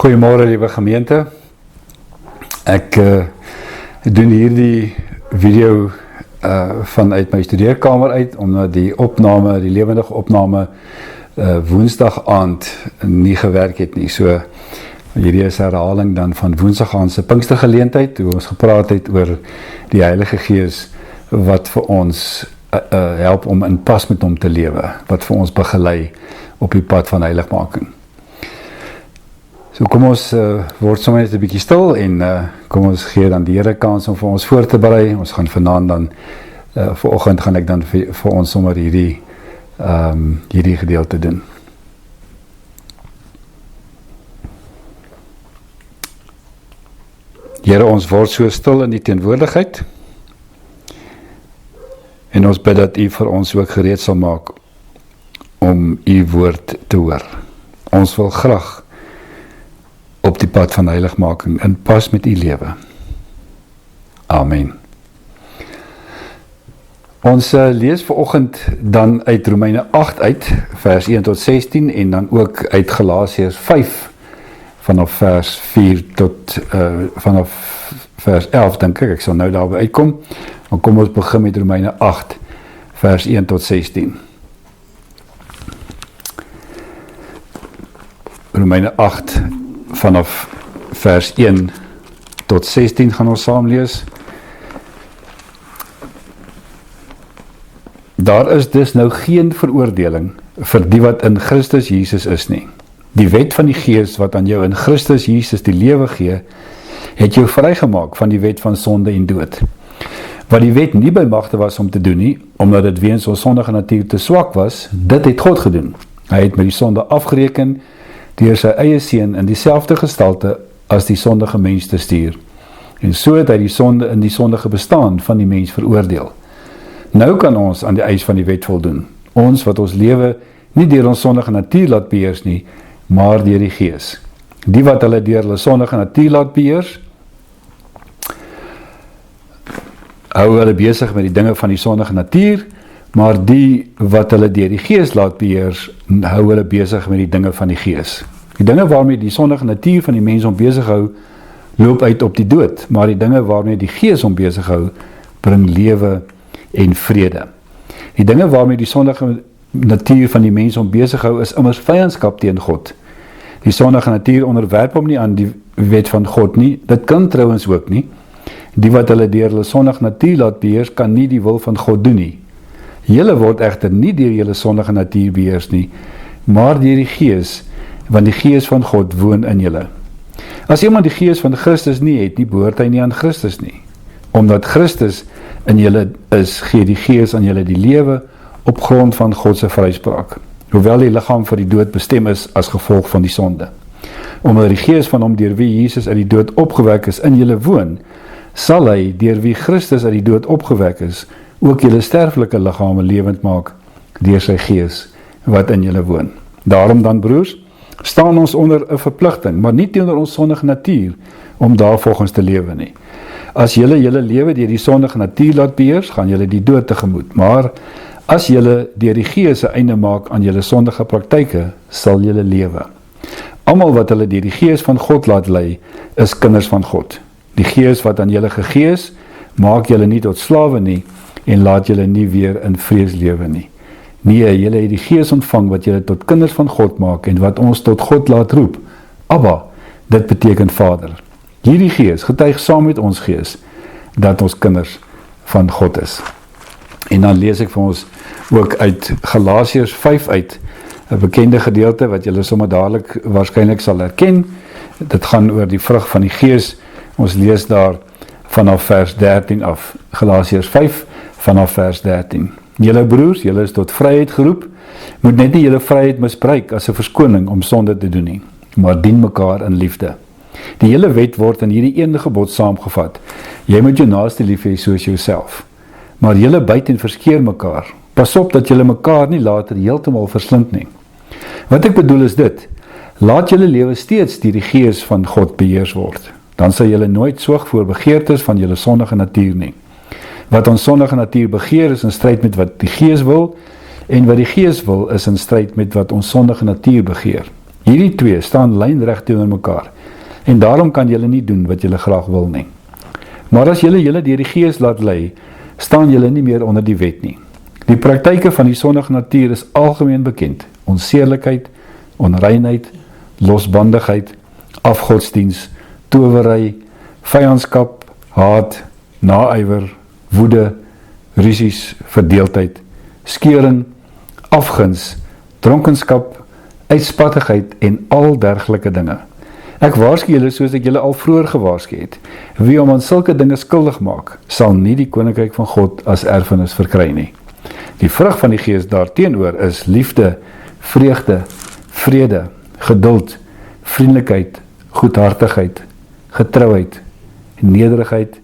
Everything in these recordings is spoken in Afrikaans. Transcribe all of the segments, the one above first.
Goeiemôre liewe gemeente. Ek doen hierdie video vanuit my studeerkamer uit, omdat die lewendige opname woensdag aand nie gewerk het nie. So hierdie is herhaling dan van woensdag aand se Pinkstergeleentheid, hoe ons gepraat het oor die Heilige Gees wat vir ons help om in pas met hom te lewe, wat vir ons begelei op die pad van heiligmaking. So kom ons word sommer net 'n bietjie stil en kom ons gee dan die Here kans om vir ons voor te berei. Ons gaan vanaand dan, vanoggend gaan ek dan vir ons sommer hierdie gedeelte doen. Here, ons word so stil in die teenwoordigheid en ons bid dat U vir ons ook gereed sal maak om U woord te hoor. Ons wil graag op die pad van heiligmaking in pas met U lewe. Amen. Ons lees vanoggend dan uit Romeine 8 uit, vers 1 tot 16, en dan ook uit Galasiërs 5, vanaf vers 4 tot, vanaf vers 11, dink ek sal nou daarby uitkom. Dan kom ons begin met Romeine 8, vers 1 tot 16. Romeine 8, vanaf vers 1 tot 16 gaan ons saam lees. Daar is dus nou geen veroordeling vir die wat in Christus Jesus is nie. Die wet van die Gees wat aan jou in Christus Jesus die lewe gee, het jou vrygemaak van die wet van sonde en dood. Wat die wet nie by magte was om te doen nie, omdat dit weens ons sondige natuur te swak was, dit het God gedoen. Hy het met die sonde afgereken deur sy eie seun in dieselfde gestalte as die sondige mens te stuur. En so het hy die sonde in die sondige bestaan van die mens veroordeel. Nou kan ons aan die eis van die wet voldoen. Ons wat ons lewe nie deur ons sondige natuur laat beheers nie, maar deur die Gees. Die wat hulle deur hulle sondige natuur laat beheers, hou hulle besig met die dinge van die sondige natuur, maar die wat hulle deur die Gees laat beheers, hou hulle besig met die dinge van die Gees. Die dinge waarmee die sondige natuur van die mens om besig hou, loop uit op die dood, maar die dinge waarmee die Gees om besig hou, bring lewe en vrede. Die dinge waarmee die sondige natuur van die mens om besig hou, is immers vyandskap teen God. Die sondige natuur onderwerp hom nie aan die wet van God nie, dit kan trouwens ook nie. Die wat hulle deur hulle sondige natuur laat beheers, kan nie die wil van God doen nie. Julle word egter nie deur julle sondige natuur beheers nie, maar deur die Gees, want die Gees van God woon in julle. As iemand die Gees van Christus nie het nie, behoort hy nie aan Christus nie. Omdat Christus in julle is, gee die Gees aan julle die lewe op grond van God se vryspraak, hoewel die liggaam vir die dood bestem is as gevolg van die sonde. Omdat die Gees van hom deur wie Jesus uit die dood opgewek is in julle woon, sal hy deur wie Christus uit die dood opgewek is, ook julle sterflike liggame lewend maak deur sy Gees wat in julle woon. Daarom dan, broers, staan ons onder 'n verpligting, maar nie teenoor ons sondige natuur, om daarvolgens te lewe nie. As julle lewe deur die sondige natuur laat beheers, gaan julle die dood tegemoet, maar as julle deur die Gees 'n einde maak aan julle sondige praktyke, sal julle lewe. Almal wat hulle deur die Gees van God laat lei, is kinders van God. Die Gees wat aan julle gegee is, maak julle nie tot slawe nie, en laat julle nie weer in vrees lewe nie. Nee, julle het die Gees ontvang wat julle tot kinders van God maak en wat ons tot God laat roep. Abba, dit beteken Vader. Hierdie Gees getuig saam met ons gees dat ons kinders van God is. En dan lees ek vir ons ook uit Galasiërs 5 uit, 'n bekende gedeelte wat julle sommer dadelik waarskynlik sal herken. Dit gaan oor die vrug van die Gees. Ons lees daar vanaf vers 13 af. Galasiërs 5 vanaf vers 13. Julle broers, julle is tot vryheid geroep, moet net nie julle vryheid misbruik as 'n verskoning om sonde te doen nie, maar dien mekaar in liefde. Die hele wet word in hierdie een gebod saamgevat. Jy moet jou naaste lief hê soos jouself. Maar julle byt en verskeer mekaar. Pas op dat julle mekaar nie later heeltemal verslind nie. Wat ek bedoel is dit: laat julle lewe steeds deur die Gees van God beheers word. Dan sal julle nooit soog voor begeertes van julle sondige natuur nie. Wat ons sondige natuur begeer is in stryd met wat die Gees wil, en wat die Gees wil is in stryd met wat ons sondige natuur begeer. Hierdie twee staan lynreg teenoor mekaar. En daarom kan julle nie doen wat julle graag wil nie. Maar as julle deur die Gees laat lei, staan julle nie meer onder die wet nie. Die praktyke van die sondige natuur is algemeen bekend. Onseerlikheid, onreinheid, losbandigheid, afgodsdiens, towery, vyandskap, haat, naaiwer, woede, rusies, verdeeldheid, skeuring, afguns, dronkenskap, uitspattigheid en al dergelike dinge. Ek waarsku julle soos ek julle al vroeër gewaarsku het. Wie hom aan sulke dinge skuldig maak, sal nie die koninkryk van God as erfenis verkry nie. Die vrug van die Gees daarteenoor is liefde, vreugde, vrede, geduld, vriendelikheid, goedhartigheid, getrouheid, nederigheid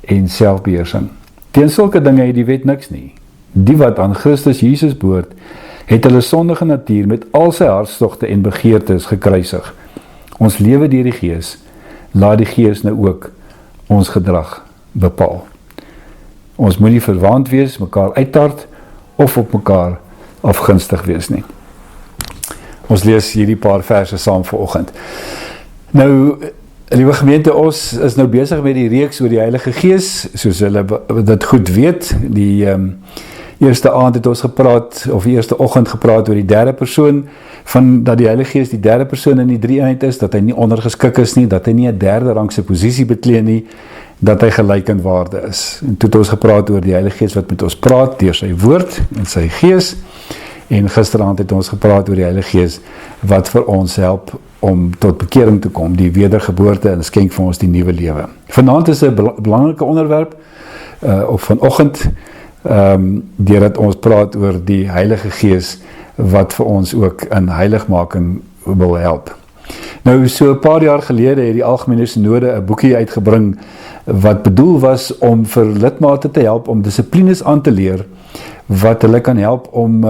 en selfbeheersing. Teen sulke dinge het die wet niks nie. Die wat aan Christus Jesus behoort, het hulle sondige natuur met al sy hartstogte en begeertes gekruisig. Ons lewe deur die Gees, laat die Gees nou ook ons gedrag bepaal. Ons moet nie verwaand wees, mekaar uittart of op mekaar afgunstig wees nie. Ons lees hierdie paar verse saam vanoggend. Nou, liewe gemeente, ons is nou besig met die reeks oor die Heilige Gees, soos julle dit goed weet. Die eerste aand het ons gepraat, of die eerste oggend gepraat oor die derde persoon, van dat die Heilige Gees die derde persoon in die drie-eenheid is, dat hy nie ondergeskik is nie, dat hy nie 'n derde rangse posisie beklee nie, dat hy gelyk in waarde is. En toe het ons gepraat oor die Heilige Gees wat met ons praat, deur sy woord en sy Gees, en gisteraand het ons gepraat oor die Heilige Gees, wat vir ons help om tot bekering te kom, die wedergeboorte en skenk vir ons die nuwe lewe. Vanaand is 'n belangrike onderwerp, of vanoggend, deurdat ons praat oor die Heilige Gees, wat vir ons ook in heiligmaking wil help. Nou, so 'n paar jaar gelede het die Algemene Synode 'n boekie uitgebring, wat bedoel was om vir lidmate te help om dissiplines aan te leer, wat hulle kan help om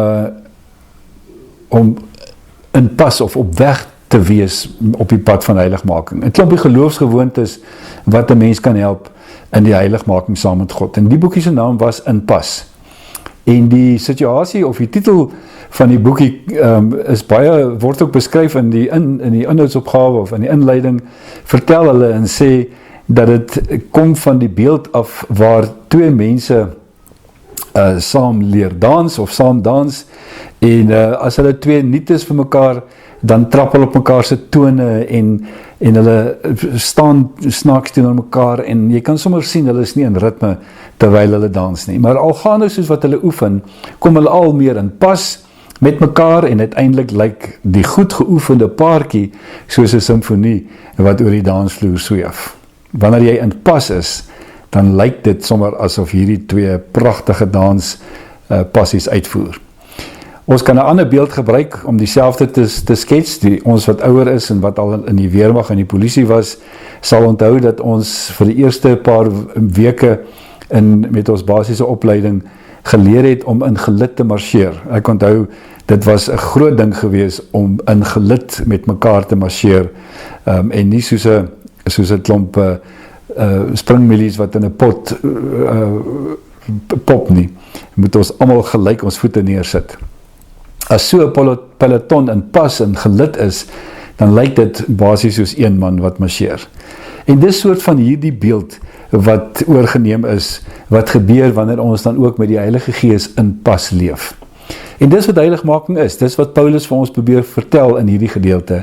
in pas of op weg te wees op die pad van heiligmaking. 'n klompie geloofsgewoontes wat 'n mens kan help in die heiligmaking saam met God. En die boekie se naam was In Pas. En die situasie of die titel van die boekie word ook beskryf in die inhoudsopgawe of in die inleiding, vertel hulle en sê dat dit kom van die beeld af waar twee mense saam leer dans of saam dans, en as hulle twee nuut is vir mekaar, dan trap hulle op mekaar se tone en hulle staan snaaks teenoor mekaar, en jy kan sommer sien hulle is nie in ritme terwyl hulle dans nie, maar al gaande soos wat hulle oefen, kom hulle al meer in pas met mekaar, en uiteindelik lyk die goed geoefende paartjie soos 'n simfonie wat oor die dansvloer sweef. Wanneer jy in pas is, dan lyk dit sommer asof hierdie twee pragtige dans passies uitvoer. Ons kan 'n ander beeld gebruik om dieselfde te skets. Ons wat ouer is en wat al in die weermag en die polisie was, sal onthou dat ons vir die eerste paar weke met ons basiese opleiding geleer het om in gelid te marcheer. Ek onthou, dit was 'n groot ding gewees om in gelid met mekaar te marcheer, en nie soos 'n klomp springmilies wat in 'n pot pop nie. Moet ons almal gelyk ons voete neersit. As so 'n peloton in pas en gelid is, dan lyk dit basies soos een man wat marcheer. En dis soort van hierdie beeld wat oorgeneem is, wat gebeur wanneer ons dan ook met die Heilige Gees in pas leef. En dis wat heiligmaking is, dis wat Paulus vir ons probeer vertel in hierdie gedeelte,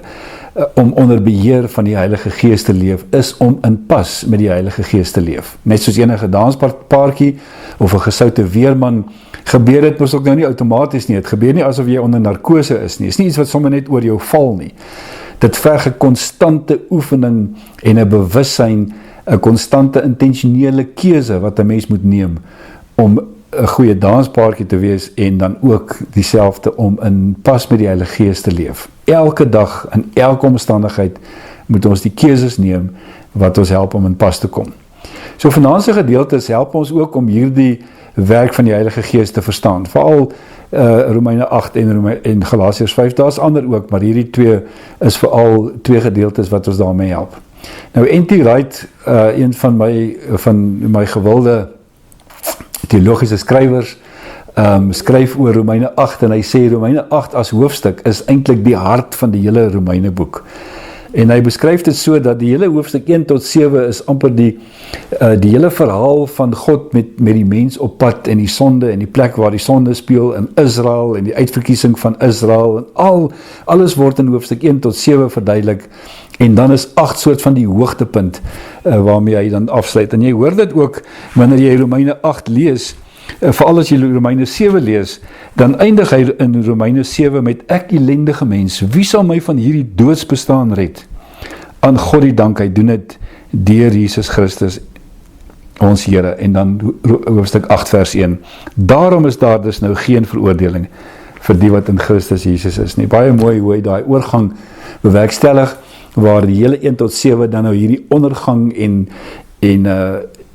om onder beheer van die Heilige Gees te leef, is om in pas met die Heilige Gees te leef. Net soos enige danspaartjie, of 'n gesoute weerman, gebeur dit mos ook nou nie outomaties nie, het gebeur nie asof jy onder narkose is nie, is nie iets wat sommer net oor jou val nie. Dit verg 'n konstante oefening en 'n bewussyn, 'n konstante intentionele keuse wat 'n mens moet neem om 'n goeie danspaartjie te wees, en dan ook dieselfde om in pas met die Heilige Gees te leef. Elke dag, in elke omstandigheid, moet ons die keuses neem wat ons help om in pas te kom. So vanaand se gedeeltes help ons ook om hierdie werk van die Heilige Gees te verstaan. Veral Romeine 8 en Galasiërs 5, daar is ander ook, maar hierdie twee is veral twee gedeeltes wat ons daarmee help. Nou, N.T. Wright, een van my gewilde theologiese skrywers, skryf oor Romeine 8 en hy sê Romeine 8 as hoofstuk is eintlik die hart van die hele Romeine boek. En hy beskryf dit so dat die hele hoofstuk 1 tot 7 is amper die hele verhaal van God met die mens op pad en die sonde en die plek waar die sonde speel in Israel en die uitverkiesing van Israel en alles word in hoofstuk 1 tot 7 verduidelik en dan is 8 soort van die hoogtepunt waarmee hy dan afsluit. En jy hoor dit ook wanneer jy Romeine 8 lees, veral as jy Romeine 7 lees, dan eindig hy in Romeine 7 met ek elendige mens, wie sal my van hierdie doodsbestaan red? Aan God die dank, hy doen dit deur Jesus Christus, ons Here, en dan hoofstuk 8 vers 1, daarom is daar dus nou geen veroordeling vir die wat in Christus Jesus is nie. Baie mooi hoe hy daai oorgang bewerkstellig, waar die hele 1 tot 7 dan nou hierdie ondergang en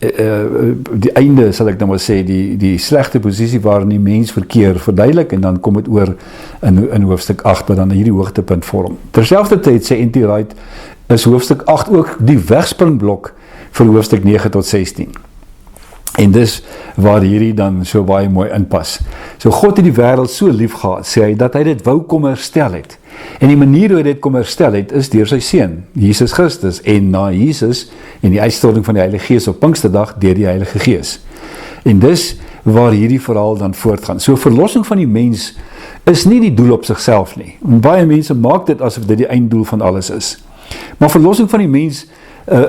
die einde, sal ek dan maar sê, die slegte posisie waarin die mens verkeer verduidelik, en dan kom het oor in hoofstuk 8, wat dan hierdie hoogtepunt vorm. Terselfde tyd sê N.T. Wright, is hoofstuk 8 ook die wegspringblok vir hoofstuk 9 tot 16. En dis waar hierdie dan so baie mooi inpas. So God het die wêreld so lief gehad, sê hy, dat hy dit wou kom herstel het. En die manier hoe hy dit kom herstel het, is deur sy seun, Jesus Christus, en na Jesus, en die uitstorting van die Heilige Gees op Pinksterdag, deur die Heilige Gees. En dis waar hierdie verhaal dan voortgaan. So verlossing van die mens is nie die doel op sigself nie. En baie mense maak dit asof dit die einddoel van alles is. Maar verlossing van die mens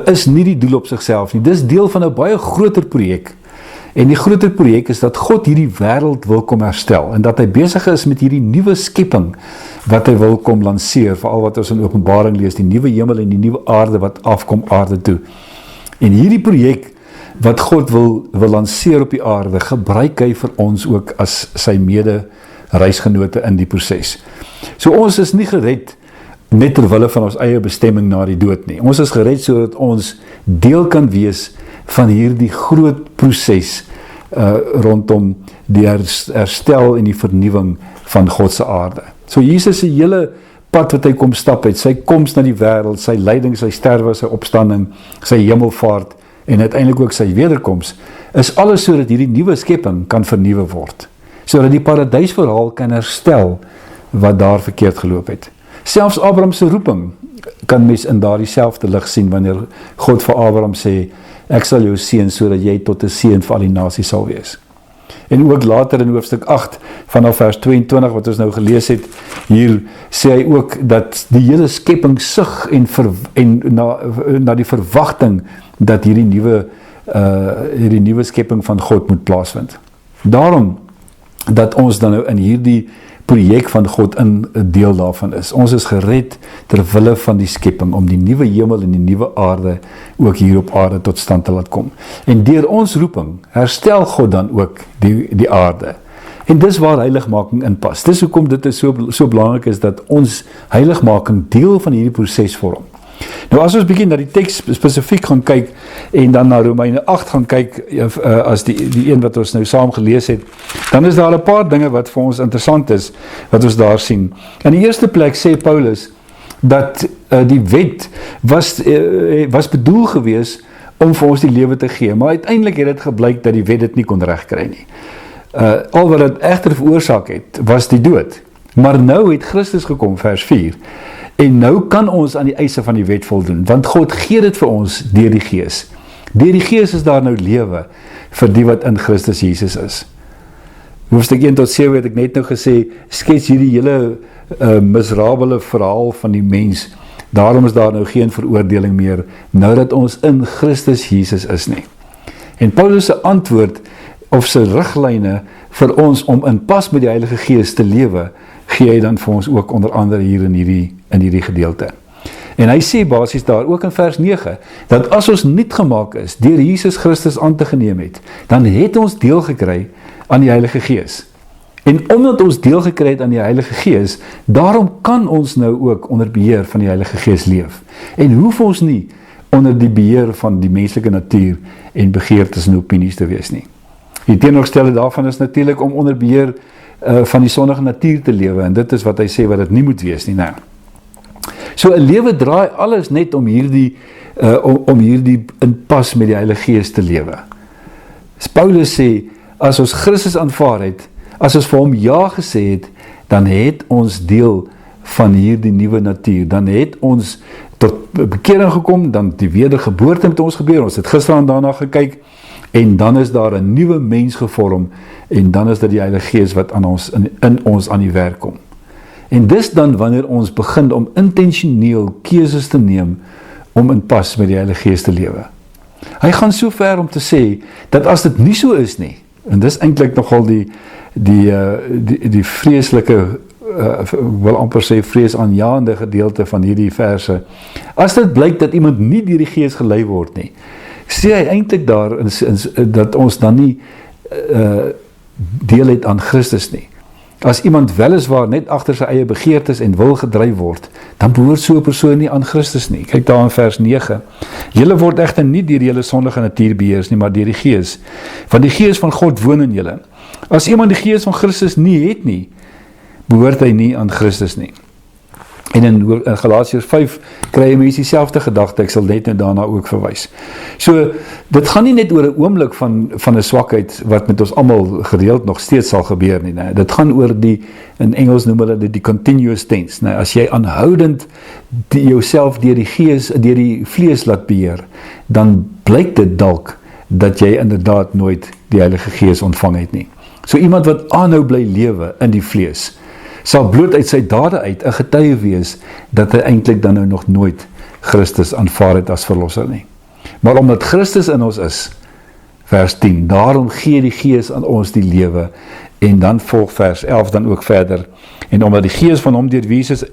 is nie die doel op sigself nie. Dis deel van 'n baie groter projek. En die groter projek is dat God hierdie wêreld wil kom herstel en dat hy besig is met hierdie nuwe skepping wat hy wil kom lanseer, veral wat ons in Openbaring lees, die nuwe hemel en die nuwe aarde wat afkom aarde toe. En hierdie projek wat God wil lanseer op die aarde, gebruik hy vir ons ook as sy mede reisgenote in die proses. So ons is nie gered net terwille van ons eie bestemming na die dood nie. Ons is gered sodat ons deel kan wees van hierdie groot proses rondom die herstel en die vernuwing van God se aarde. So Jesus se hele pad wat hy kom stap het, sy koms na die wêreld, sy lyding, sy sterwe, sy opstanding, sy hemelvaart en uiteindelik ook sy wederkoms, is alles sodat hierdie nuwe skepping kan vernuwe word. Sodat die paradysverhaal kan herstel wat daar verkeerd geloop het. Selfs Abraham se roeping kan mens in daardie selfde lig sien wanneer God vir Abraham sê, ek sal jou seën sodat jy tot 'n seën vir al die nasies sal wees. En ook later in hoofstuk 8 vanaf vers 22 wat ons nou gelees het, hier sê hy ook dat die hele skepping sug en na die verwagting dat hierdie nuwe skepping van God moet plaasvind. Daarom dat ons dan nou in hierdie projek van God in 'n deel daarvan is. Ons is gered ter wille van die skepping, om die nuwe hemel en die nuwe aarde ook hier op aarde tot stand te laat kom. En deur ons roeping herstel God dan ook die aarde. En dis waar heiligmaking in pas. Dis hoekom dit is so belangrik is dat ons heiligmaking deel van hierdie proses vorm. Nou as ons begin na die teks spesifiek gaan kyk en dan na Romeine 8 gaan kyk as die een wat ons nou saam gelees het, dan is daar 'n paar dinge wat vir ons interessant is wat ons daar sien. In die eerste plek sê Paulus dat die wet was bedoel gewees om vir ons die lewe te gee, maar uiteindelik het dit gebleik dat die wet dit nie kon regkry nie. Al wat dit egter veroorsaak het, was die dood. Maar nou het Christus gekom, vers 4. En nou kan ons aan die eise van die wet voldoen, want God gee dit vir ons deur die Gees. Deur die Gees is daar nou lewe vir die wat in Christus Jesus is. Hoofstuk 1 tot 7 het ek net nou gesê, skets hierdie hele miserabele verhaal van die mens. Daarom is daar nou geen veroordeling meer, nou dat ons in Christus Jesus is nie. En Paulus se antwoord of sy riglyne vir ons om in pas met die Heilige Gees te lewe, gee hy dan vir ons ook onder andere hier in hierdie gedeelte. En hy sê basies daar ook in vers 9, dat as ons nuut gemaak is, deur Jesus Christus aan te geneem het, dan het ons deel gekry aan die Heilige Gees. En omdat ons deel gekry het aan die Heilige Gees, daarom kan ons nou ook onder beheer van die Heilige Gees leef. En hoef ons nie onder die beheer van die menslike natuur en begeertes en opinies te wees nie. Die teenoorgestelde daarvan is natuurlik om onder beheer van die sondige natuur te lewe, en dit is wat hy sê wat dit nie moet wees nie. Nou, so 'n lewe draai alles net om hierdie in pas met die Heilige Gees te lewe. Paulus sê, as ons Christus aanvaar het, as ons vir hom ja gesê het, dan het ons deel van hierdie nuwe natuur, dan het ons tot bekering gekom, dan die wedergeboorte met ons gebeur, ons het gisteraan daarna gekyk, en dan is daar 'n nuwe mens gevorm, en dan is dit die Heilige Gees wat aan ons, in ons aan die werk kom. En dis dan wanneer ons begin om intentioneel keuses te neem, om in pas met die Heilige Gees te lewe. Hy gaan so ver om te sê, dat as dit nie so is nie, en dis eintlik nogal die vreeslike, wil amper sê vreesaanjaende gedeelte van hierdie verse, as dit blyk dat iemand nie deur die Gees gelei word nie, sê hy eintlik daar, dat ons dan nie deel het aan Christus nie. As iemand weliswaar net agter sy eie begeertes en wil gedryf word, dan behoort so 'n persoon nie aan Christus nie. Kyk daar in vers 9. Julle word egter nie deur julle sondige natuur beheers nie, maar deur die Gees. Want die Gees van God woon in julle. As iemand die Gees van Christus nie het nie, behoort hy nie aan Christus nie. En in Galasiërs 5 kry jy mens dieselfde gedagte, ek sal net nou daarna ook verwys. So, dit gaan nie net oor 'n oomblik van 'n swakheid, wat met ons almal gereeld nog steeds sal gebeur nie. Nee. Dit gaan oor in Engels noem hulle die continuous tense. Nee. As jy aanhoudend jouself deur die Gees, deur die vlees laat beheer, dan blyk dit dalk, dat jy inderdaad nooit die Heilige Gees ontvang het nie. So iemand wat aanhou bly lewe in die vlees, sal bloot uit sy dade uit 'n getuie wees, dat hy eintlik dan nou nog nooit Christus aanvaar het as verlosser nie. Maar omdat Christus in ons is, vers 10, daarom gee die Gees aan ons die lewe, en dan volg vers 11 dan ook verder, en omdat die Gees van hom deur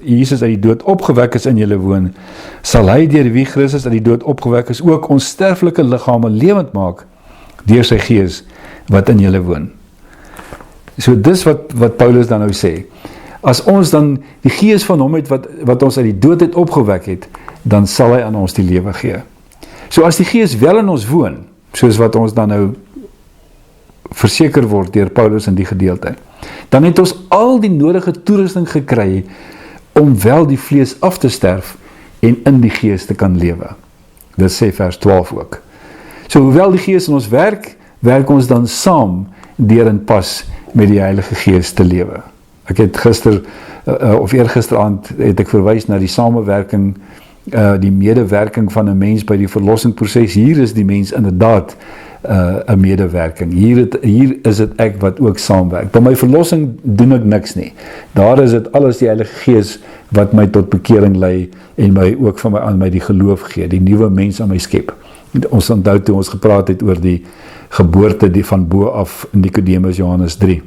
Jesus uit die dood opgewek is in julle woon, sal hy deur wie Christus uit die dood opgewek is, ook ons sterflike liggame lewend maak, deur sy Gees wat in julle woon. So dis wat Paulus dan nou sê. As ons dan die Gees van hom het wat ons uit die dood het opgewek het, dan sal hy aan ons die lewe gee. So as die Gees wel in ons woon, soos wat ons dan nou verseker word deur Paulus in die gedeelte, dan het ons al die nodige toerusting gekry om wel die vlees af te sterf en in die Gees te kan lewe. Dit sê vers 12 ook. So hoewel die Gees in ons werk ons dan saam deur in pas met die Heilige Gees te lewe. Ek het gister, of eergisteraand, het ek verwys na die samewerking, die medewerking van 'n mens by die verlossingsproses. Hier is die mens inderdaad 'n medewerking. Hier is dit ek wat ook saamwerk. By my verlossing doen ek niks nie. Daar is dit alles die Heilige Gees wat my tot bekering lei en my ook aan my die geloof gee, die nuwe mens aan my skep. Ons onthou toe ons gepraat het oor die geboorte die van bo af in Nicodemus Johannes 3.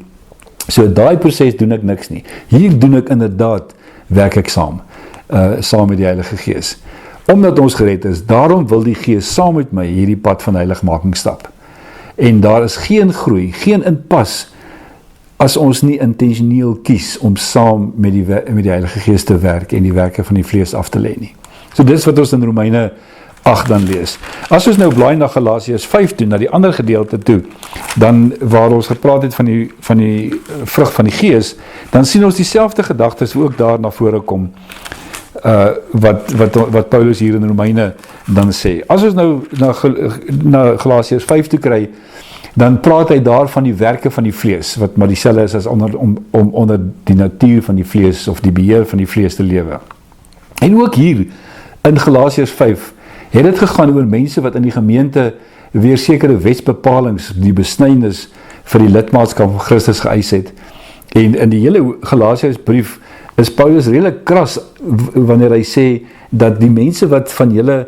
So daai proses doen ek niks nie. Hier doen ek inderdaad, werk ek saam met die Heilige Gees. Omdat ons gered is, daarom wil die Gees saam met my hierdie pad van heiligmaking stap. En daar is geen groei, geen inpas, as ons nie intentioneel kies om saam met die Heilige Gees te werk en die werke van die vlees af te lê nie. So dis wat ons in Romeine 8 dan lees. As ons nou blaai na Galasiërs 5 toe, na die ander gedeelte toe, dan waar ons gepraat het van die vrug van die Gees, dan sien ons dieselfde gedagtes ook daar na vore kom, wat Paulus hier in Romeine dan sê. As ons nou na Galasiërs 5 toe kry, dan praat hy daar van die werke van die vlees, wat maar dieselfde is as om onder die natuur van die vlees, of die beheer van die vlees te lewe. En ook hier, in Galasiërs 5, het dit gegaan oor mense wat in die gemeente weer sekere wetsbepalings, die besnydenis vir die lidmaatskap van Christus geëis het. En in die hele Galasiërs brief is Paulus redelik kras wanneer hy sê dat die mense wat van julle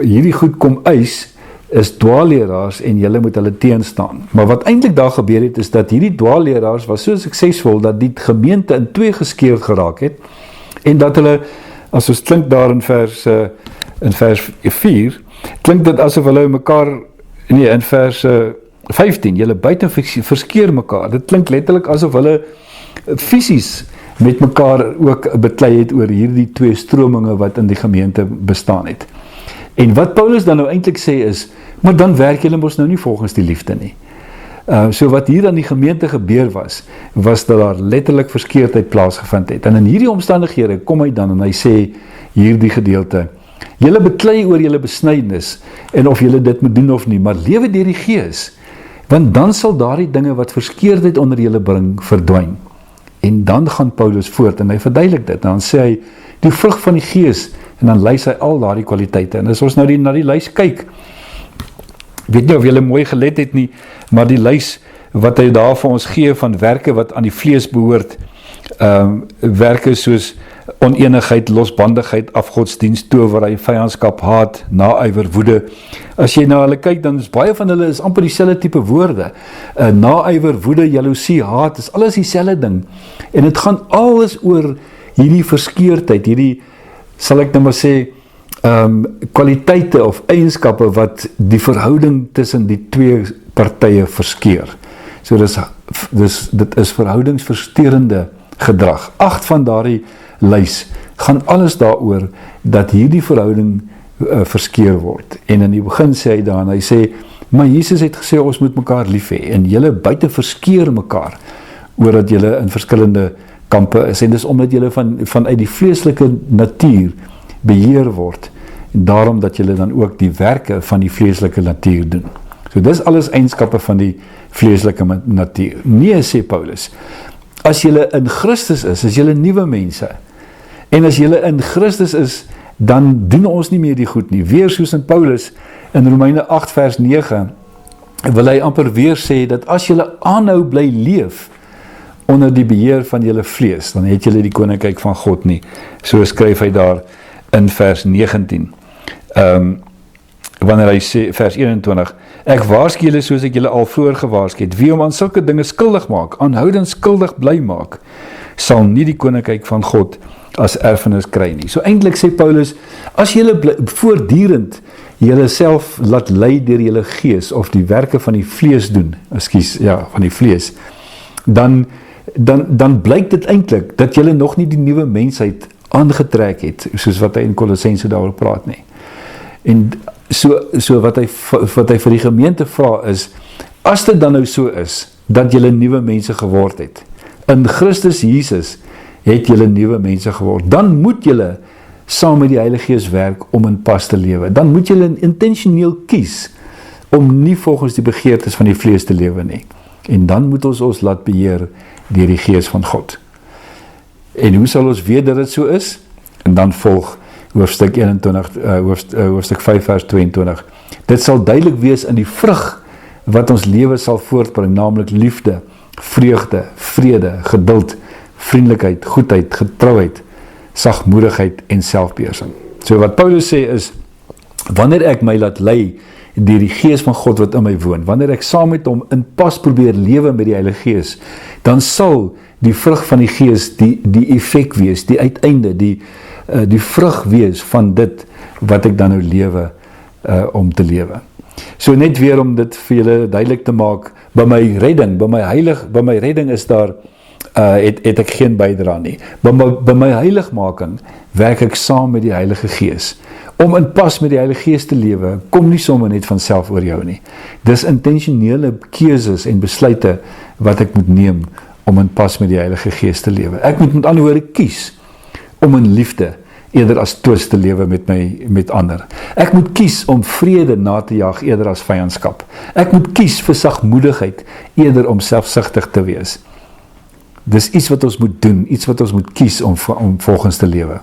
hierdie goed kom eis, is dwaalleraars en julle moet hulle teenstaan. Maar wat eintlik daar gebeur het, is dat hierdie dwaalleraars was so suksesvol dat die gemeente in twee geskeur geraak het, en dat hulle, as ons klink daar in vers 4, klink dit asof hulle mekaar, nee, in vers 15, julle buiten verskeer mekaar. Dit klink letterlik asof hulle fisies met mekaar ook beklei het oor hierdie twee strominge wat in die gemeente bestaan het. En wat Paulus dan nou eintlik sê is, maar dan werk julle mos nou nie volgens die liefde nie. So wat hier aan die gemeente gebeur was dat daar letterlik verskeurdheid plaasgevind het. En in hierdie omstandighede kom hy dan en hy sê hierdie gedeelte, julle beklei oor julle besnydenis en of julle dit moet doen of nie, maar lewe deur die Gees, Want dan sal daardie dinge wat verskeurdheid onder julle bring, verdwyn. En dan gaan Paulus voort, en hy verduidelik dit, en dan sê hy, die vrug van die Gees, en dan lys hy al daardie kwaliteite, en as ons nou na die lys kyk, weet nie of julle mooi gelet het nie, maar die lys, wat hy daar vir ons gee, van werke wat aan die vlees behoort, werke soos onenigheid, losbandigheid, afgodsdienst, towerry, vyandskap, haat, naaiwer, woede. As jy na hulle kyk, dan is baie van hulle is amper dieselfde tipe woorde. Naaiwer, woede, jaloesie, haat, is alles dieselfde ding. En het gaan alles oor hierdie verskeurdheid, hierdie, sal ek nou maar sê, kwaliteite of eienskappe wat die verhouding tussen die twee partye verskeur. So dit is verhoudingsversteurende gedrag. 8 van daardie lys gaan alles daaroor dat hierdie verhouding verskeur word. En in die begin sê hy dan, hy sê, maar Jesus het gesê ons moet mekaar lief hê en julle buite verskeur mekaar oor dat julle in verskillende kampe is en dis omdat julle vanuit die vleeslike natuur beheer word en daarom dat julle dan ook die werke van die vleeslike natuur doen. So dis alles eienskappe van die vleeslike natuur. Nee, sê Paulus, as julle in Christus is julle nuwe mense. En as julle in Christus is, dan doen ons nie meer die goed nie. Weer soos in Paulus, in Romeine 8 vers 9, wil hy amper weer sê, dat as julle aanhou bly leef, onder die beheer van julle vlees, dan het julle die koninkryk van God nie. So skryf hy daar in vers 19. Wanneer hy sê, vers 21, ek waarsku julle soos ek julle al vroeër gewaarsku het, wie om aan sulke dinge skuldig maak, aanhoudend skuldig bly maak, sal nie die koninkryk van God as erfenis kry nie. So eintlik sê Paulus, as julle voortdurend julle self laat lei deur julle gees, of die werke van die vlees doen, van die vlees, dan blyk dit eintlik, dat julle nog nie die nuwe mensheid aangetrek het, soos wat hy in Kolossense daaroor praat nie. En so wat hy vir die gemeente vra is, as dit dan nou so is, dat julle nuwe mense geword het, in Christus Jesus het julle nuwe mense geword, dan moet julle saam met die Heilige Gees werk om in pas te lewe, dan moet julle intentioneel kies, om nie volgens die begeertes van die vlees te lewe nie, en dan moet ons laat beheer deur die Gees van God. En hoe sal ons weet dat dit so is? En dan volg hoofstuk 5 vers 22. Dit sal duidelik wees in die vrug wat ons lewe sal voortbring, naamlik liefde, vreugde, vrede, geduld, vriendelikheid, goedheid, getrouheid, sagmoedigheid en selfbeheersing. So wat Paulus sê is, wanneer ek my laat lei deur die Gees van God wat in my woon, wanneer ek saam met hom in pas probeer lewe met die Heilige Gees, dan sal die vrug van die Gees die effek wees, die uiteinde, die vrug wees van dit wat ek dan nou lewe om te lewe. So net weer om dit vir julle duidelik te maak, by my redding is daar, het ek geen bydra nie. By my heiligmaking werk ek saam met die Heilige Gees. Om in pas met die Heilige Gees te lewe, kom nie sommer net van self oor jou nie. Dis intentionele keuses en besluite wat ek moet neem om in pas met die Heilige Gees te lewe. Ek moet met ander woorde kies om in liefde eerder as twis te lewe met ander. Ek moet kies om vrede na te jaag eerder as vyandskap. Ek moet kies vir sagmoedigheid eerder om selfsugtig te wees. Dis iets wat ons moet doen, iets wat ons moet kies om volgens te lewe.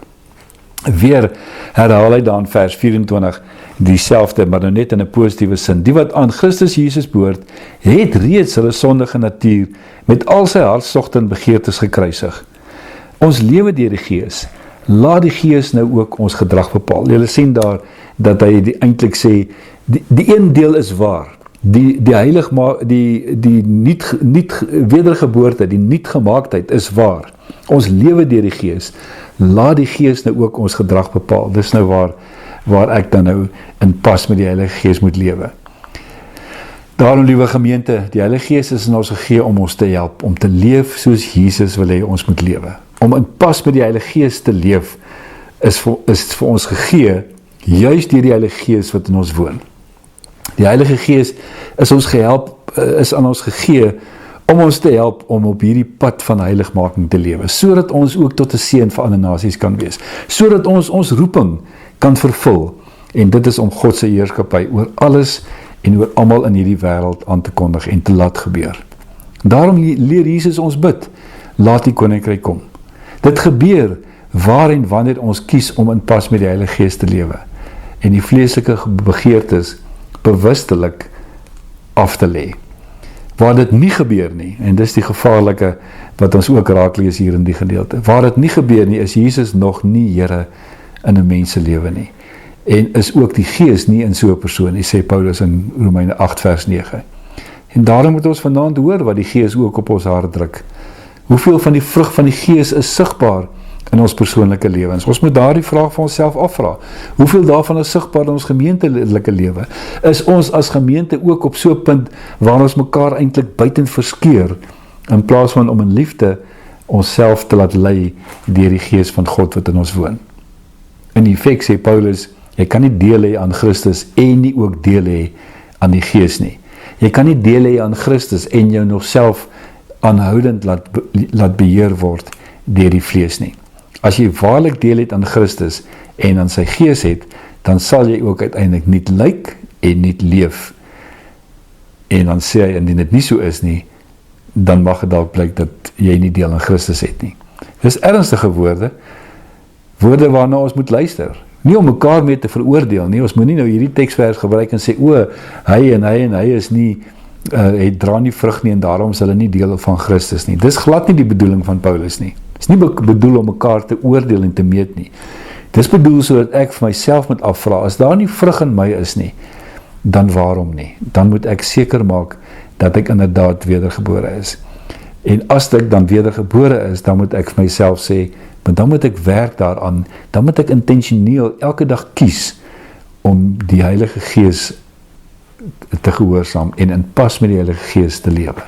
Weer herhaal hy dan vers 24 dieselfde, maar nou net in 'n positiewe sin. Die wat aan Christus Jesus behoort, het reeds hulle sondige natuur met al sy hartstogte en begeertes gekruisig. Ons lewe deur die Gees. Laat die Gees nou ook ons gedrag bepaal. Julle sien daar dat hy eintlik sê, die een deel is waar. Die wedergeboorte, die nuutgemaaktheid is waar. Ons lewe deur die Gees. Laat die Gees nou ook ons gedrag bepaal. Dis nou waar ek dan nou in pas met die Heilige Gees moet lewe. Daarom, liewe gemeente, die Heilige Gees is in ons gegee om ons te help, om te leef soos Jesus wil hê ons moet lewe. Om in pas met die Heilige Gees te leef, is vir ons gegee, juist deur die Heilige Gees wat in ons woon. Die Heilige Gees is aan ons gegee, om ons te help om op hierdie pad van heiligmaking te lewe, sodat ons ook tot 'n seën vir ander nasies kan wees, sodat ons roeping kan vervul, en dit is om God se heerskappy oor alles en oor almal in hierdie wêreld aan te kondig en te laat gebeur. Daarom leer Jesus ons bid, laat die koninkryk kom. Dit gebeur waar en wanneer ons kies om in pas met die Heilige Gees te lewe en die vleeslike begeertes bewustelik af te lê. Waar dit nie gebeur nie, en dis die gevaarlike wat ons ook raak lees hier in die gedeelte, waar dit nie gebeur nie, is Jesus nog nie Here in 'n menselewe nie. En is ook die Gees nie in so 'n persoon nie, sê Paulus in Romeine 8 vers 9. En daarom moet ons vanaand hoor wat die Gees ook op ons hart druk. Hoeveel van die vrug van die Gees is sigbaar in ons persoonlike lewens? Ons moet daardie vraag vir onsself afvra. Hoeveel daarvan is sigbaar in ons gemeentelike lewe? Is ons as gemeente ook op so 'n punt waar ons mekaar eintlik buiten verskeur, in plaas van om in liefde onsself te laat lei deur die Gees van God wat in ons woon? In effek sê Paulus, jy kan nie deel hê aan Christus en nie ook deel hê aan die Gees nie. Jy kan nie deel hê aan Christus en jou nog self aanhoudend laat beheer word deur die vlees nie. As jy waarlik deel het aan Christus en aan sy Gees het, dan sal jy ook uiteindelik nie lyk en nie leef. En dan sê hy, indien dit nie so is nie, dan mag dit dalk blyk dat jy nie deel aan Christus het nie. Dis ernstige woorde waarna ons moet luister. Nie om mekaar mee te veroordeel nie, ons moet nie nou hierdie teksvers gebruik en sê, hy en hy is nie, hy dra nie vrug nie en daarom is hulle nie deel van Christus nie. Dis glad nie die bedoeling van Paulus nie. Dis nie bedoel om mekaar te oordeel en te meet nie. Dis bedoel sodat ek vir myself moet afvra, as daar nie vrug in my is nie, dan waarom nie? Dan moet ek seker maak dat ek inderdaad wedergebore is. En as ek dan wedergebore is, dan moet ek vir myself sê, maar dan moet ek werk daaraan, dan moet ek intentioneel elke dag kies om die Heilige Gees te gehoorsaam en in pas met die Heilige Gees te lewe.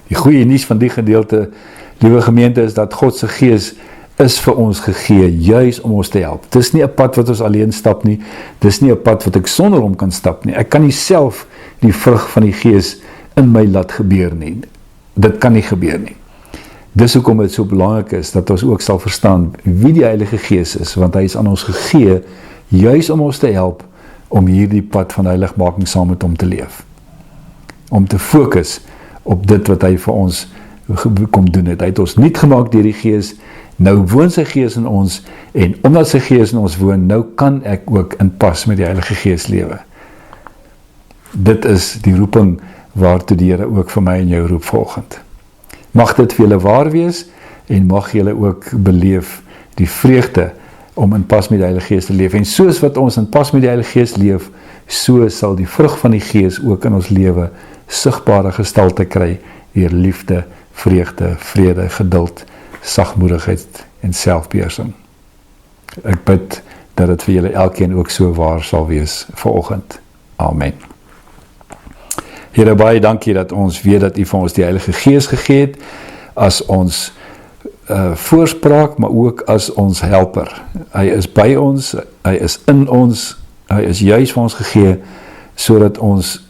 Die goeie nuus van die gedeelte, liewe gemeente, is dat God se Gees is vir ons gegee, juis om ons te help. Dis nie 'n pad wat ons alleen stap nie, dis nie 'n pad wat ek sonder hom kan stap nie. Ek kan nie self die vrug van die Gees in my laat gebeur nie. Dit kan nie gebeur nie. Dis hoekom dit so belangrik is, dat ons ook sal verstaan wie die Heilige Gees is, want hy is aan ons gegee, juis om ons te help, om hierdie pad van heiligmaking saam met hom te leef. Om te fokus op dit wat hy vir ons kom doen het. Hy het ons nuut gemaak deur die Gees, nou woon sy Gees in ons, en omdat sy Gees in ons woon, nou kan ek ook in pas met die Heilige Gees lewe. Dit is die roeping waartoe die Here ook vir my en jou roep volgend. Mag dit vir julle waar wees, en mag julle ook beleef die vreugde om in pas met die Heilige Gees te leef. En soos wat ons in pas met die Heilige Gees leef, so sal die vrug van die Gees ook in ons lewe sigbare gestalte kry, deur liefde, vreugde, vrede, geduld, sagmoedigheid en selfbeheersing. Ek bid dat dit vir julle elkeen ook so waar sal wees vanoggend. Amen. Here, baie dankie dat ons weet dat U vir ons die Heilige Gees gegee het, as ons voorspraak, maar ook as ons helper. Hy is by ons, hy is in ons, hy is juis vir ons gegee, sodat ons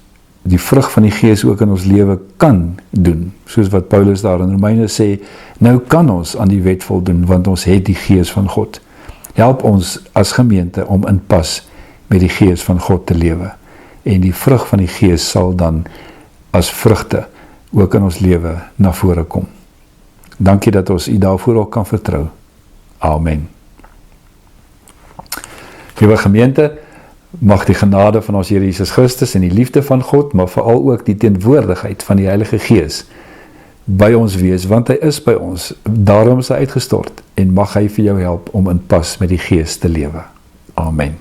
die vrug van die Gees ook in ons lewe kan doen, soos wat Paulus daar in Romeine sê, nou kan ons aan die wet voldoen, want ons het die Gees van God. Help ons as gemeente om in pas met die Gees van God te lewe, en die vrug van die Gees sal dan as vrugte ook in ons lewe na vore kom. Dankie dat ons U daarvoor ook kan vertrou. Amen. Liewe gemeente, mag die genade van ons Here Jesus Christus en die liefde van God, maar veral ook die teenwoordigheid van die Heilige Gees by ons wees, want hy is by ons. Daarom is hy uitgestort, en mag hy vir jou help om in pas met die Gees te lewe. Amen.